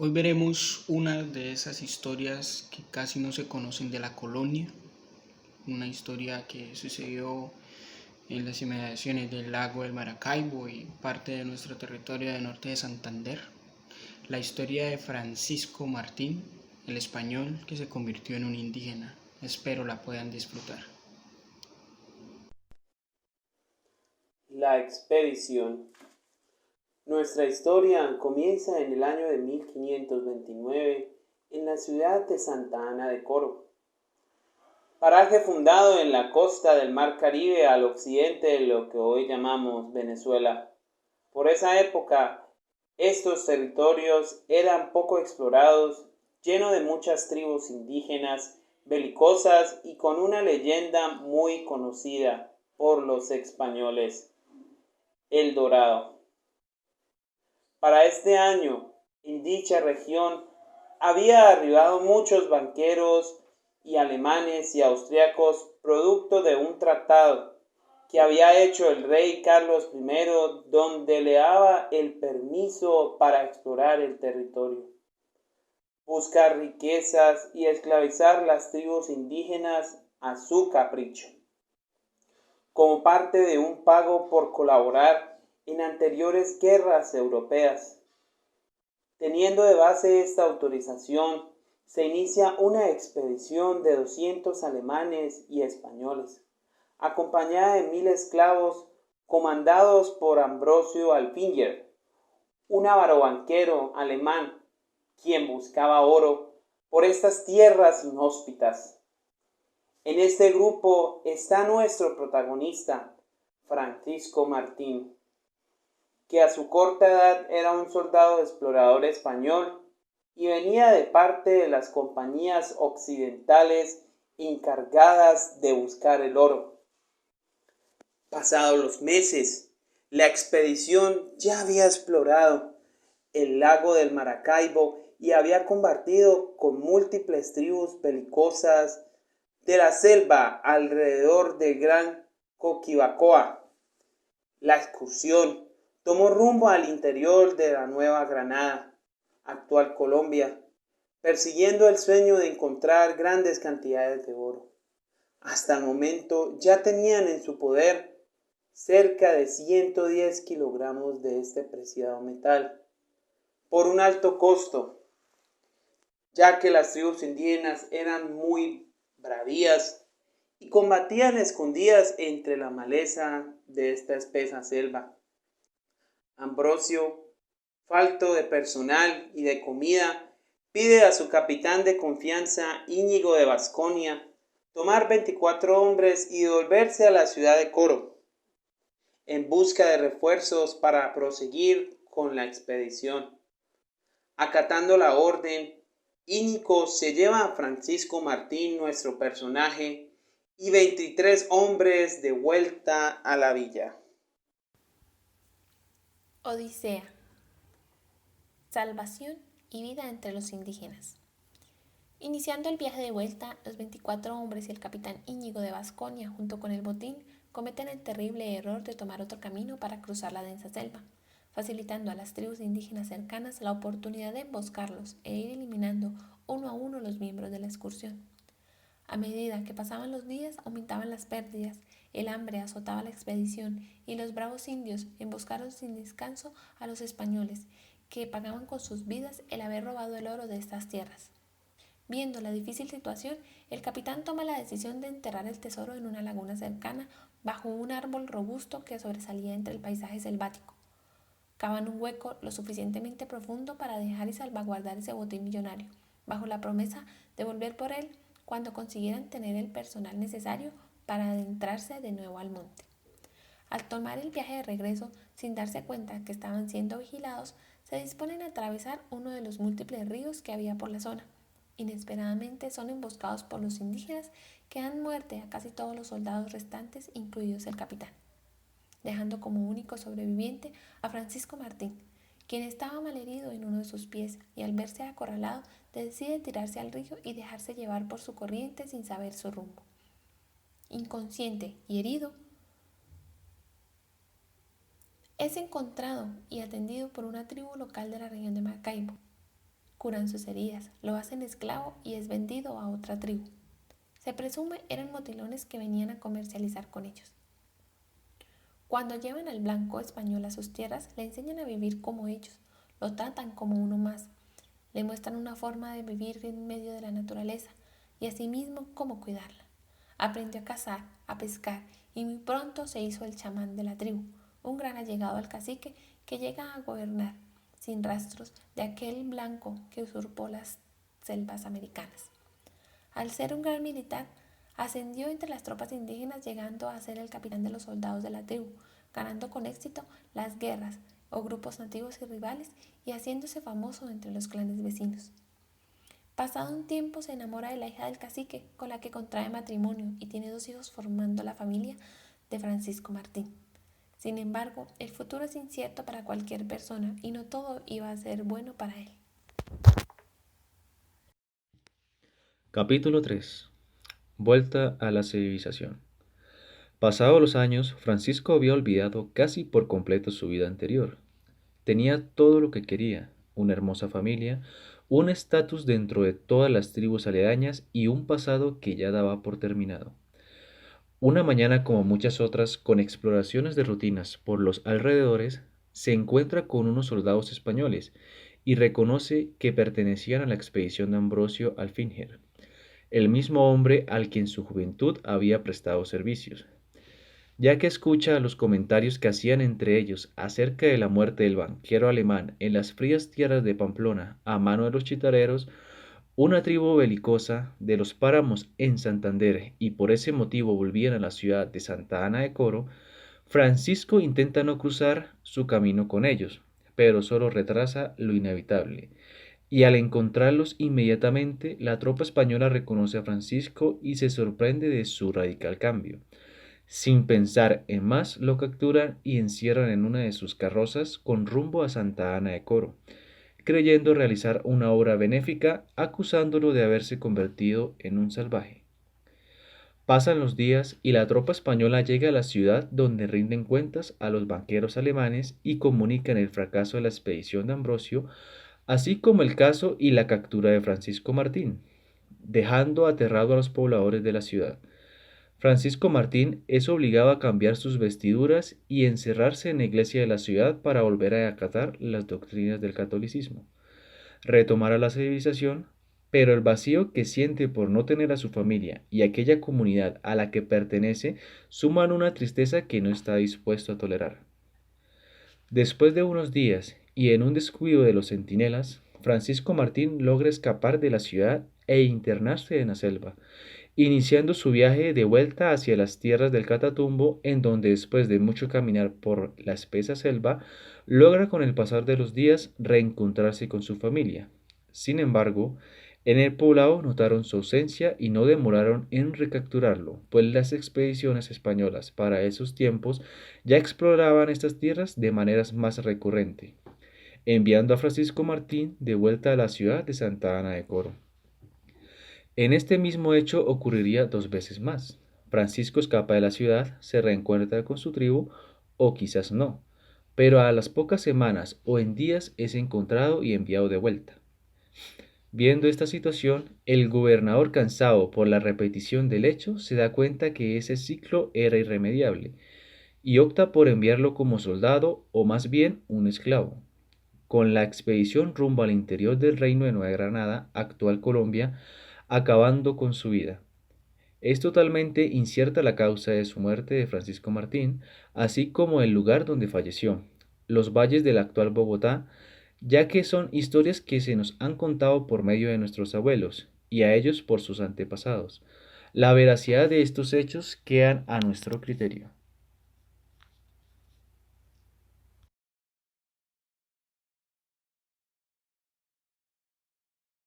Hoy veremos una de esas historias que casi no se conocen de la colonia, una historia que sucedió en las inmediaciones del lago del Maracaibo y parte de nuestro territorio de norte de Santander, la historia de Francisco Martín, el español que se convirtió en un indígena. Espero la puedan disfrutar. La expedición. Nuestra historia comienza en el año de 1529 en la ciudad de Santa Ana de Coro, paraje fundado en la costa del Mar Caribe al occidente de lo que hoy llamamos Venezuela. Por esa época, estos territorios eran poco explorados, llenos de muchas tribus indígenas, belicosas y con una leyenda muy conocida por los españoles: El Dorado. Para este año, en dicha región, había arribado muchos banqueros y alemanes y austriacos producto de un tratado que había hecho el rey Carlos I, donde le daba el permiso para explorar el territorio, buscar riquezas y esclavizar las tribus indígenas a su capricho, como parte de un pago por colaborar en anteriores guerras europeas. Teniendo de base esta autorización, se inicia una expedición de 200 alemanes y españoles, acompañada de 1000 esclavos comandados por Ambrosio Alfinger, un avaro banquero alemán, quien buscaba oro por estas tierras inhóspitas. En este grupo está nuestro protagonista, Francisco Martín, que a su corta edad era un soldado explorador español y venía de parte de las compañías occidentales encargadas de buscar el oro. Pasados los meses, la expedición ya había explorado el lago del Maracaibo y había combatido con múltiples tribus belicosas de la selva alrededor del Gran Coquibacoa. La excursión tomó rumbo al interior de la Nueva Granada, actual Colombia, persiguiendo el sueño de encontrar grandes cantidades de oro. Hasta el momento ya tenían en su poder cerca de 110 kilogramos de este preciado metal, por un alto costo, ya que las tribus indígenas eran muy bravías y combatían escondidas entre la maleza de esta espesa selva. Ambrosio, falto de personal y de comida, pide a su capitán de confianza, Íñigo de Vasconia, tomar 24 hombres y volverse a la ciudad de Coro, en busca de refuerzos para proseguir con la expedición. Acatando la orden, Íñigo se lleva a Francisco Martín, nuestro personaje, y 23 hombres de vuelta a la villa. Odisea. Salvación y vida entre los indígenas. Iniciando el viaje de vuelta, los 24 hombres y el capitán Íñigo de Vasconia, junto con el botín, cometen el terrible error de tomar otro camino para cruzar la densa selva, facilitando a las tribus indígenas cercanas la oportunidad de emboscarlos e ir eliminando uno a uno los miembros de la excursión. A medida que pasaban los días, aumentaban las pérdidas, el hambre azotaba la expedición y los bravos indios emboscaron sin descanso a los españoles, que pagaban con sus vidas el haber robado el oro de estas tierras. Viendo la difícil situación, el capitán toma la decisión de enterrar el tesoro en una laguna cercana, bajo un árbol robusto que sobresalía entre el paisaje selvático. Cavan un hueco lo suficientemente profundo para dejar y salvaguardar ese botín millonario, bajo la promesa de volver por él cuando consiguieran tener el personal necesario para adentrarse de nuevo al monte. Al tomar el viaje de regreso, sin darse cuenta que estaban siendo vigilados, se disponen a atravesar uno de los múltiples ríos que había por la zona. Inesperadamente son emboscados por los indígenas, que dan muerte a casi todos los soldados restantes, incluidos el capitán, dejando como único sobreviviente a Francisco Martín, quien estaba malherido en uno de sus pies y al verse acorralado decide tirarse al río y dejarse llevar por su corriente sin saber su rumbo. Inconsciente y herido, es encontrado y atendido por una tribu local de la región de Maracaibo. curan sus heridas, lo hacen esclavo y es vendido a otra tribu. Se presume eran motilones que venían a comercializar con ellos. Cuando llevan al blanco español a sus tierras, le enseñan a vivir como ellos, lo tratan como uno más, le muestran una forma de vivir en medio de la naturaleza y asimismo cómo cuidarla. Aprendió a cazar, a pescar y muy pronto se hizo el chamán de la tribu, un gran allegado al cacique que llega a gobernar sin rastros de aquel blanco que usurpó las selvas americanas. Al ser un gran militar, ascendió entre las tropas indígenas llegando a ser el capitán de los soldados de la tribu, ganando con éxito las guerras o grupos nativos y rivales y haciéndose famoso entre los clanes vecinos. Pasado un tiempo se enamora de la hija del cacique, con la que contrae matrimonio y tiene 2 hijos formando la familia de Francisco Martín. Sin embargo, el futuro es incierto para cualquier persona y no todo iba a ser bueno para él. Capítulo 3. Vuelta a la civilización. Pasados los años, Francisco había olvidado casi por completo su vida anterior. Tenía todo lo que quería, una hermosa familia, un estatus dentro de todas las tribus aledañas y un pasado que ya daba por terminado. Una mañana, como muchas otras, con exploraciones de rutinas por los alrededores, se encuentra con unos soldados españoles y reconoce que pertenecían a la expedición de Ambrosio Alfinger, el mismo hombre al que en su juventud había prestado servicios. Ya que escucha los comentarios que hacían entre ellos acerca de la muerte del banquero alemán en las frías tierras de Pamplona a mano de los chitareros, una tribu belicosa de los páramos en Santander, y por ese motivo volvían a la ciudad de Santa Ana de Coro, Francisco intenta no cruzar su camino con ellos, pero solo retrasa lo inevitable. Y al encontrarlos inmediatamente, la tropa española reconoce a Francisco y se sorprende de su radical cambio. Sin pensar en más, lo capturan y encierran en una de sus carrozas con rumbo a Santa Ana de Coro, creyendo realizar una obra benéfica, acusándolo de haberse convertido en un salvaje. Pasan los días y la tropa española llega a la ciudad, donde rinden cuentas a los banqueros alemanes y comunican el fracaso de la expedición de Ambrosio, así como el caso y la captura de Francisco Martín, dejando aterrado a los pobladores de la ciudad. Francisco Martín es obligado a cambiar sus vestiduras y encerrarse en la iglesia de la ciudad para volver a acatar las doctrinas del catolicismo. Retomará la civilización, pero el vacío que siente por no tener a su familia y aquella comunidad a la que pertenece suman una tristeza que no está dispuesto a tolerar. Después de unos días y en un descuido de los centinelas, Francisco Martín logra escapar de la ciudad e internarse en la selva, iniciando su viaje de vuelta hacia las tierras del Catatumbo, en donde después de mucho caminar por la espesa selva, logra con el pasar de los días reencontrarse con su familia. Sin embargo, en el poblado notaron su ausencia y no demoraron en recapturarlo, pues las expediciones españolas para esos tiempos ya exploraban estas tierras de maneras más recurrentes, enviando a Francisco Martín de vuelta a la ciudad de Santa Ana de Coro. En este mismo hecho ocurriría 2 veces más. Francisco escapa de la ciudad, se reencuentra con su tribu, o quizás no, pero a las pocas semanas o en días es encontrado y enviado de vuelta. Viendo esta situación, el gobernador, cansado por la repetición del hecho, se da cuenta que ese ciclo era irremediable y opta por enviarlo como soldado, o más bien un esclavo. Con la expedición rumbo al interior del reino de Nueva Granada, actual Colombia, acabando con su vida. Es totalmente incierta la causa de su muerte de Francisco Martín, así como el lugar donde falleció, los valles del actual Bogotá, ya que son historias que se nos han contado por medio de nuestros abuelos y a ellos por sus antepasados. La veracidad de estos hechos quedan a nuestro criterio.